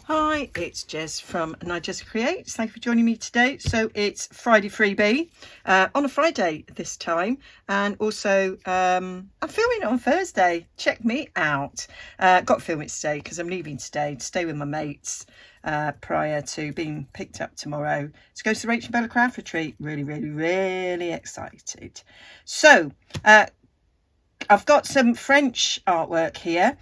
Hi, it's Jez from Nigezza Creates. Thank you for joining me today. So it's Friday Freebie on a Friday this time, and also I'm filming it on Thursday. Check me out. Got to film it today because I'm leaving today to stay with my mates prior to being picked up tomorrow to go to the Rachel and Bella Craft Retreat. Really excited. So I've got some French artwork here.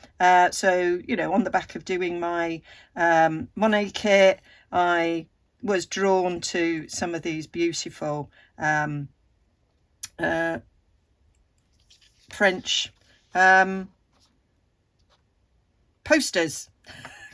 So, you know, on the back of doing my Monet kit, I was drawn to some of these beautiful French posters.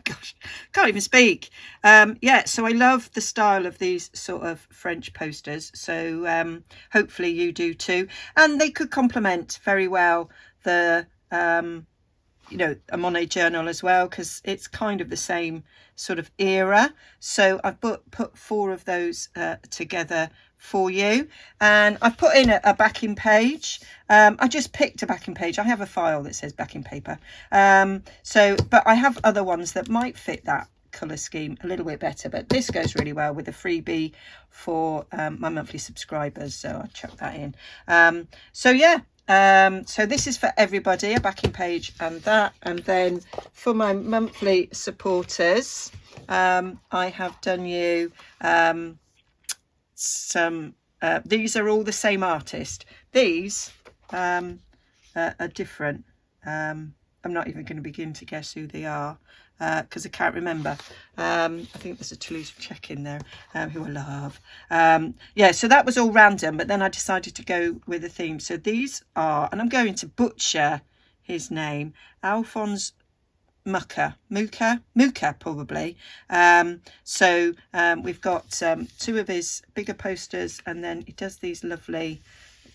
Gosh, can't even speak. Yeah, so I love the style of these sort of French posters. So hopefully you do too. And they could complement very well the, you know, a Monet journal as well, because it's kind of the same sort of era. So I've put 4 of those together for you, and I've put in a backing page. I just picked a backing page. I have a file that says backing paper, but I have other ones that might fit that colour scheme a little bit better, but this goes really well with a freebie for my monthly subscribers, so I'll chuck that in. So yeah, so this is for everybody, a backing page and that, and then for my monthly supporters, I have done you some these are all the same artist. These are different. I'm not even going to begin to guess who they are because I can't remember. I think there's a Toulouse check in there, who I love. Yeah, so that was all random, but then I decided to go with a theme. So these are, and I'm going to butcher his name, Alphonse Mucha probably. So we've got 2 of his bigger posters, and then he does these lovely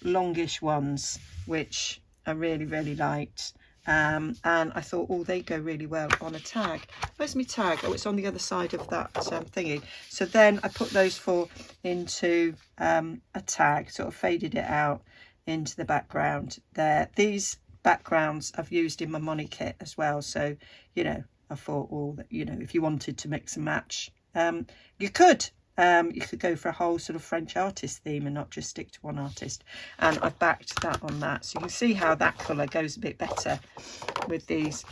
longish ones which I really liked, and I thought, oh, they go really well on a tag. Where's my tag? Oh, it's on the other side of that thingy. So then I put those 4 into a tag, sort of faded it out into the background there. These backgrounds I've used in my Monet kit as well, so you know, I thought, well, you know, if you wanted to mix and match, you could go for a whole sort of French artist theme and not just stick to one artist, and I've backed that on that, so you can see how that colour goes a bit better with these.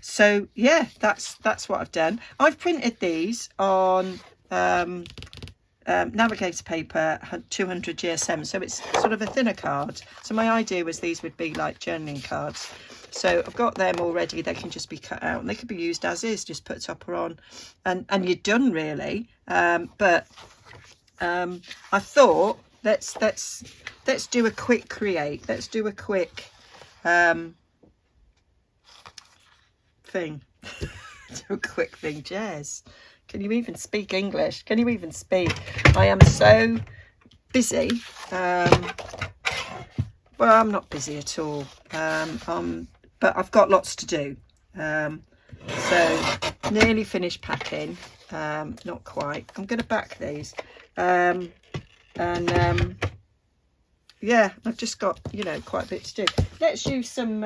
So yeah, that's what I've done. I've printed these on navigator paper, 200 GSM, so it's sort of a thinner card. So my idea was these would be like journaling cards. So I've got them already. They can just be cut out and they could be used as is. Just put a topper on and you're done really. But I thought let's do a quick create. Let's do a quick thing. Do a quick thing, Jez. Can you even speak English? Can you even speak? I am so busy. Well, I'm not busy at all. But I've got lots to do. So nearly finished packing. Not quite. I'm going to back these. Yeah, I've just got, you know, quite a bit to do. Let's use some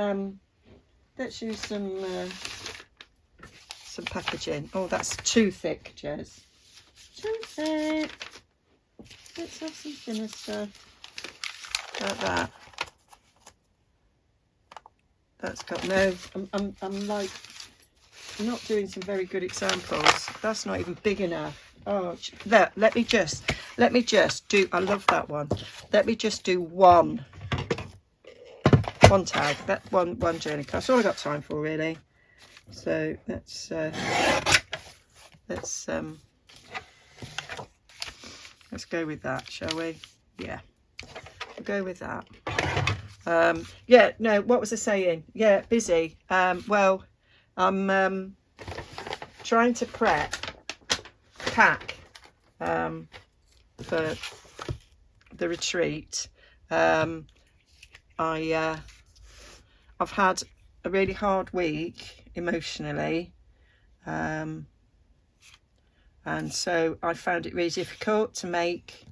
packaging. Oh, that's too thick, Jez. Too thick. Let's have some thinner stuff like that. That's got no. I'm like not doing some very good examples. That's not even big enough. Oh, there. Let me just do. I love that one. Let me just do one tag. That one journey card. That's all I got time for really. So let's go with that, shall we? Yeah, we'll go with that. Yeah, no, what was I saying? Yeah, busy. Well, I'm trying to pack for the retreat. I've had a really hard week emotionally, and so I found it really difficult to make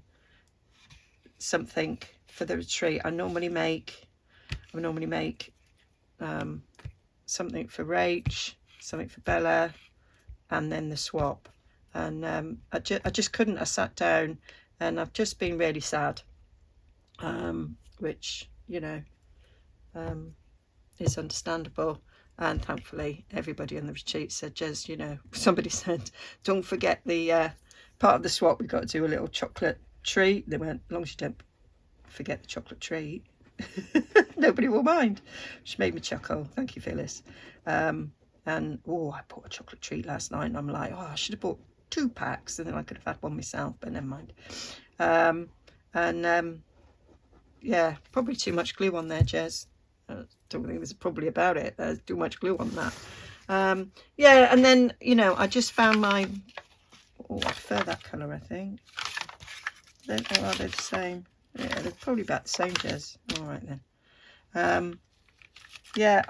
something for the retreat. I normally make something for Rach, something for Bella, and then the swap. And I just couldn't. I sat down, and I've just been really sad, which, you know, is understandable. And thankfully everybody on the retreat said, Jez, you know, somebody said, don't forget the part of the swap, we've got to do a little chocolate treat. They went, as long as you don't forget the chocolate treat, nobody will mind, which made me chuckle. Thank you, Phyllis. And oh, I bought a chocolate treat last night, and I'm like, oh, I should have bought 2 packs, and then I could have had one myself, but never mind. Yeah, probably too much glue on there, Jez. I don't think there's probably about it. There's too much glue on that. Yeah, and then, you know, I just found my, oh, I prefer that colour, I think. Or are they the same? Yeah, they're probably about the same, Jez. All right then. Yeah,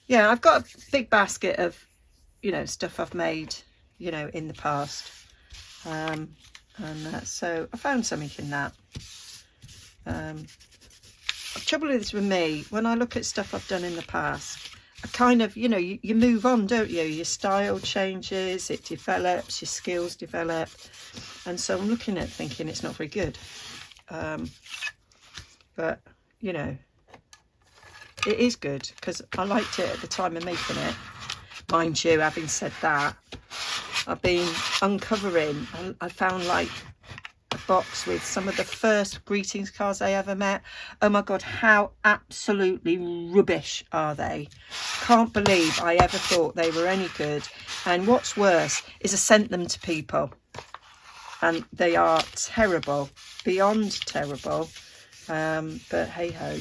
yeah, I've got a big basket of, you know, stuff I've made, you know, in the past. So I found something in that. The trouble is with me, when I look at stuff I've done in the past, I kind of, you know, you move on, don't you? Your style changes, it develops, your skills develop. And so I'm looking at thinking it's not very good. But, you know, it is good because I liked it at the time of making it. Mind you, having said that, I've been uncovering, I found like a box with some of the first greetings cards I ever met. Oh my God, how absolutely rubbish are they? Can't believe I ever thought they were any good. And what's worse is I sent them to people and they are terrible, beyond terrible. But hey ho,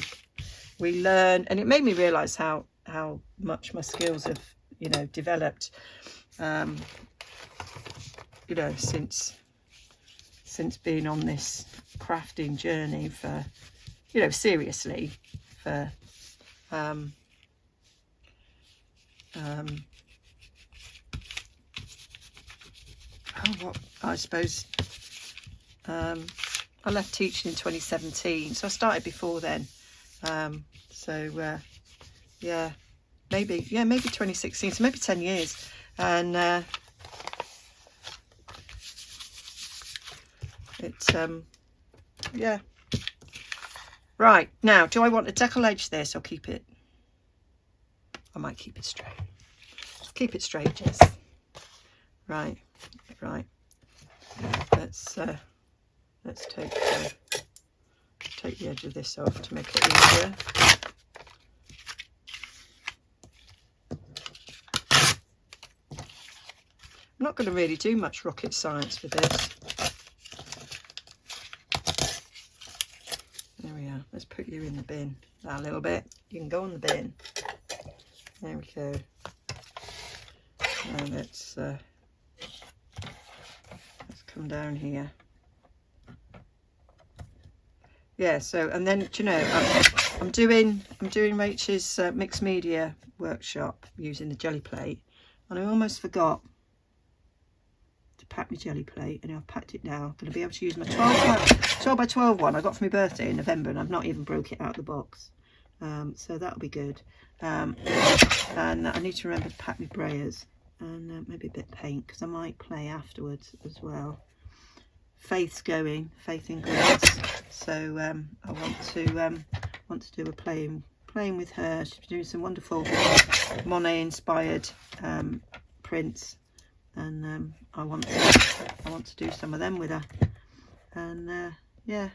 we learn, and it made me realise how much my skills have, you know, developed, you know, since being on this crafting journey for, you know, seriously for what I suppose I left teaching in 2017, so I started before then. Yeah, maybe 2016, so maybe 10 years. And yeah. Right, now, do I want to decal edge this or keep it? I might keep it straight. Keep it straight, Jess. Right. Let's take the edge of this off to make it easier. I'm not going to really do much rocket science with this. There we are. Let's put you in the bin that a little bit. You can go in the bin. There we go. And let's come down here. Yeah, so, and then, do you know, I'm doing Rachel's mixed media workshop using the jelly plate, and I almost forgot to pack my jelly plate, and I've packed it now. I'm going to be able to use my 12 by 12 one I got for my birthday in November, and I've not even broke it out of the box. So that'll be good. And I need to remember to pack my brayers and maybe a bit of paint, because I might play afterwards as well. Faith's going, Faith in Grace, so I want to do a playing with her. She's doing some wonderful Monet inspired prints, and I want to do some of them with her. And yeah,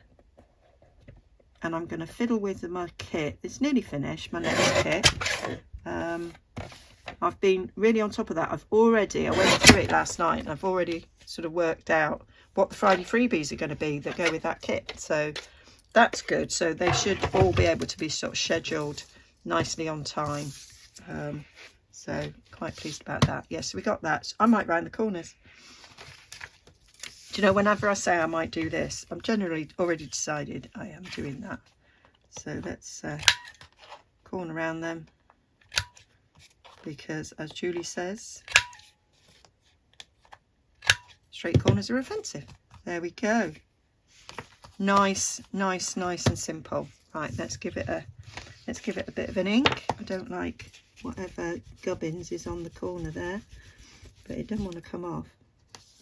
and I'm going to fiddle with my kit. It's nearly finished, my next kit. I've been really on top of that. I went through it last night, and I've already sort of worked out what the Friday freebies are going to be that go with that kit. So that's good. So they should all be able to be sort of scheduled nicely on time. So quite pleased about that. Yes, we got that. I might round the corners. Do you know, whenever I say I might do this, I'm generally already decided I am doing that. So let's corner around them, because as Julie says, straight corners are offensive. There we go. Nice and simple. Right, let's give it a bit of an ink. I don't like whatever gubbins is on the corner there, but it doesn't want to come off.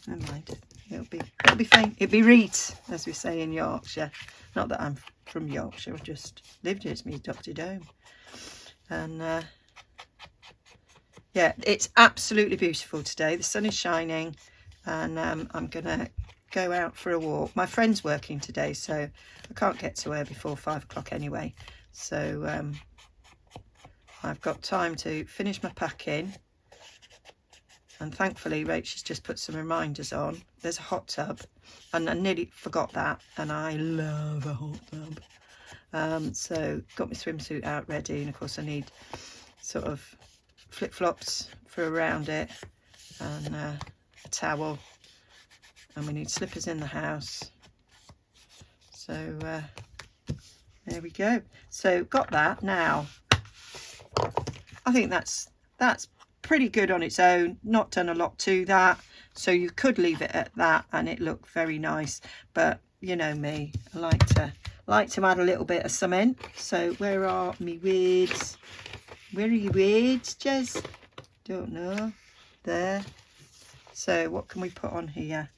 Never mind, it'll be fine. It'll be reet, as we say in Yorkshire. Not that I'm from Yorkshire, I've just lived here. It's me adopted home. And yeah, it's absolutely beautiful today. The sun is shining, and I'm gonna go out for a walk. My friend's working today, so I can't get to her before 5 o'clock anyway. So I've got time to finish my packing. And thankfully, Rachel's just put some reminders on. There's a hot tub, and I nearly forgot that, and I love a hot tub. So got my swimsuit out ready, and of course I need sort of flip-flops for around it, and a towel, and we need slippers in the house. So there we go. So got that. Now I think that's pretty good on its own. Not done a lot to that, so you could leave it at that and it looked very nice, but you know me, I like to add a little bit of something. So where are me words? Where are your words, Jez? Don't know. There. So what can we put on here?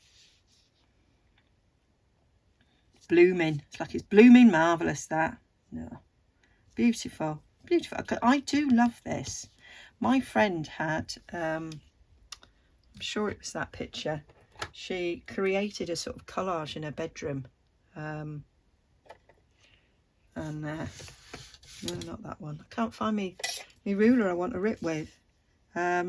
Blooming. It's like it's blooming marvellous, that. No. Beautiful. Beautiful. I do love this. My friend had, I'm sure it was that picture, she created a sort of collage in her bedroom. And no, not that one. I can't find me ruler I want to rip with. Yeah,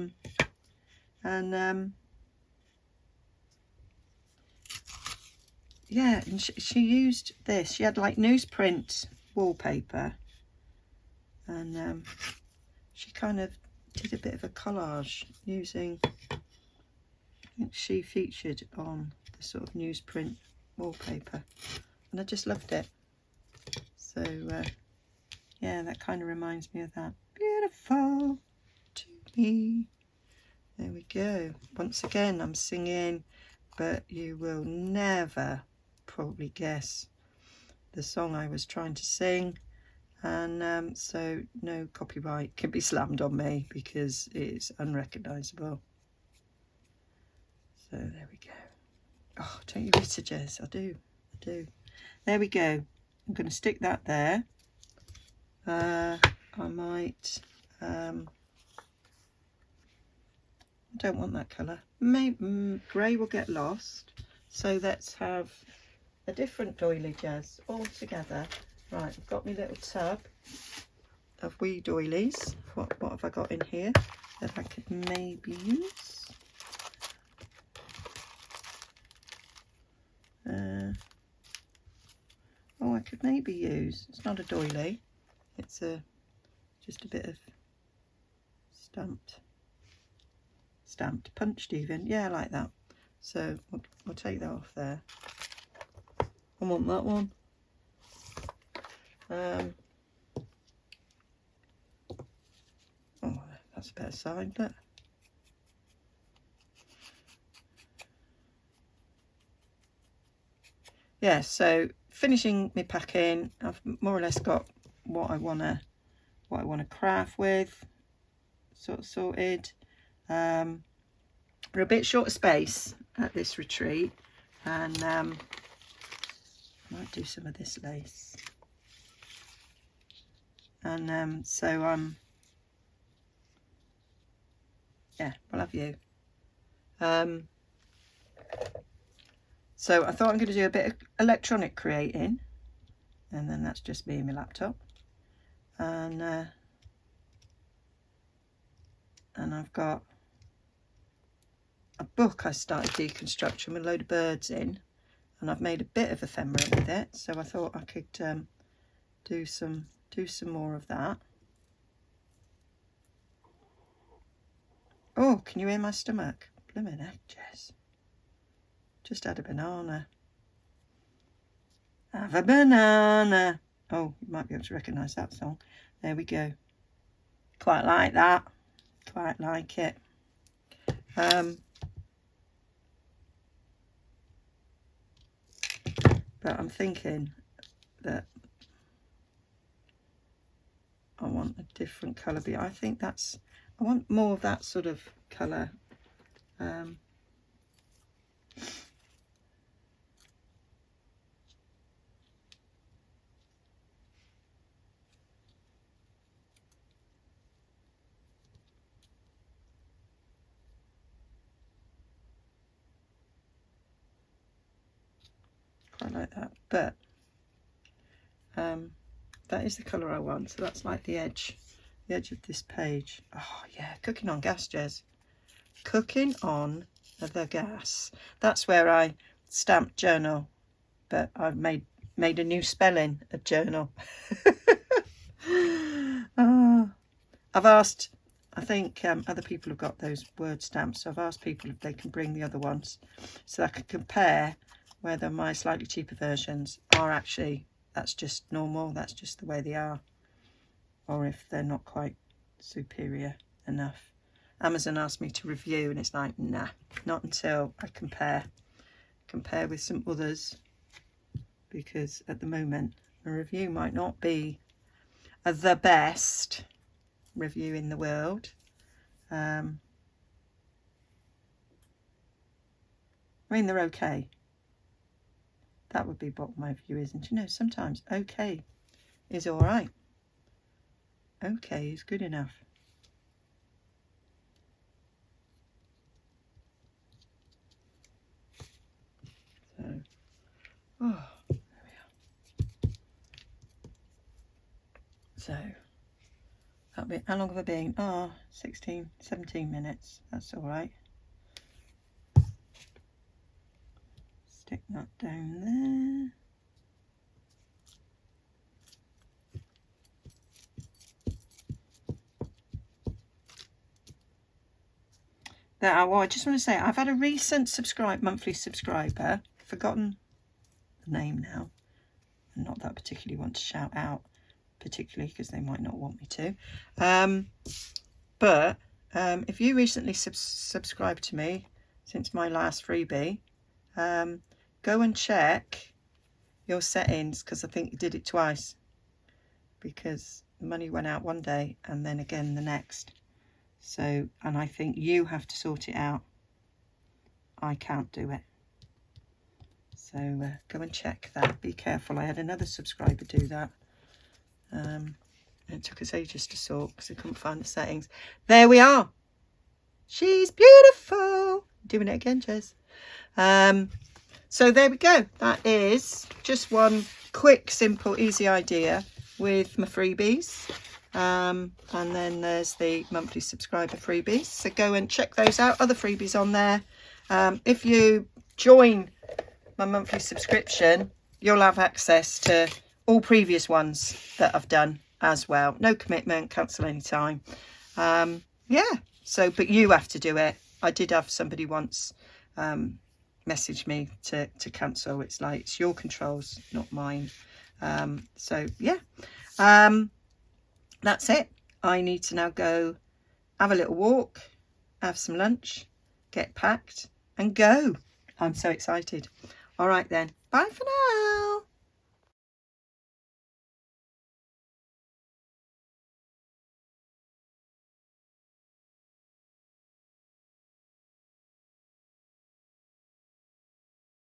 and she used this. She had like newsprint wallpaper, and she kind of did a bit of a collage using, I think she featured on the sort of newsprint wallpaper, and I just loved it. So yeah, that kind of reminds me of that. Beautiful to me. There we go. Once again, I'm singing, but you will never probably guess the song I was trying to sing. And so no copyright can be slammed on me because it's unrecognisable. So there we go. Oh, don't you wish it, Jez? I do. There we go. I'm going to stick that there. I might... I don't want that colour. Maybe grey will get lost. So let's have a different doily, Jez, all together. Right, I've got my little tub of wee doilies. What have I got in here that I could maybe use? Oh, I could maybe use, it's not a doily, it's just a bit of stamped, punched even. Yeah, like that. So we'll take that off there. I want that one. Oh, that's a better side, look. Yeah, so finishing my packing, I've more or less got what I wanna craft with sort of sorted. We're a bit short of space at this retreat, and I might do some of this lace. And so yeah, we'll have you. So I thought I'm going to do a bit of electronic creating, and then that's just me and my laptop. And I've got a book I started deconstruction with a load of birds in, and I've made a bit of ephemera with it. So I thought I could do some more of that. Oh, can you hear my stomach? Blimmin' heck, Jess. Just had a banana. Have a banana. Oh, you might be able to recognise that song. There we go. Quite like that. Quite like it. But I'm thinking that I want a different colour, but I think that's, I want more of that sort of colour. Quite like that, but that is the colour I want. So that's like the edge of this page. Oh yeah, cooking on gas, Jez. Cooking on the gas. That's where I stamped journal, but I've made a new spelling of journal. I've asked, I think other people have got those word stamps, so I've asked people if they can bring the other ones so I can compare whether my slightly cheaper versions are actually, that's just normal, that's just the way they are, or if they're not quite superior enough. Amazon asked me to review, and it's like, nah, not until I compare with some others, because at the moment a review might not be the best review in the world. I mean, they're okay. That would be what my view is. And you know, sometimes okay is all right. Okay is good enough. So, oh, there we are. So, that'll be, how long have I been? Oh, 16, 17 minutes. That's all right. Stick that down there. Well, I just want to say, I've had a recent monthly subscriber, forgotten the name now, and not that I particularly want to shout out, particularly because they might not want me to. But if you recently subscribed to me since my last freebie, go and check your settings, because I think you did it twice, because the money went out one day and then again the next. So, and I think you have to sort it out. I can't do it. So go and check that. Be careful. I had another subscriber do that. It took us ages to sort because I couldn't find the settings. There we are. She's beautiful. Doing it again, Jez. So there we go. That is just one quick, simple, easy idea with my freebies. And then there's the monthly subscriber freebies. So go and check those out. Other freebies on there. If you join my monthly subscription, you'll have access to all previous ones that I've done as well. No commitment, cancel anytime. Yeah, so, but you have to do it. I did have somebody once message me to cancel. It's like, it's your controls, not mine. So yeah, that's it. I need to now go have a little walk, have some lunch, get packed and go. I'm so excited. All right then, bye for now.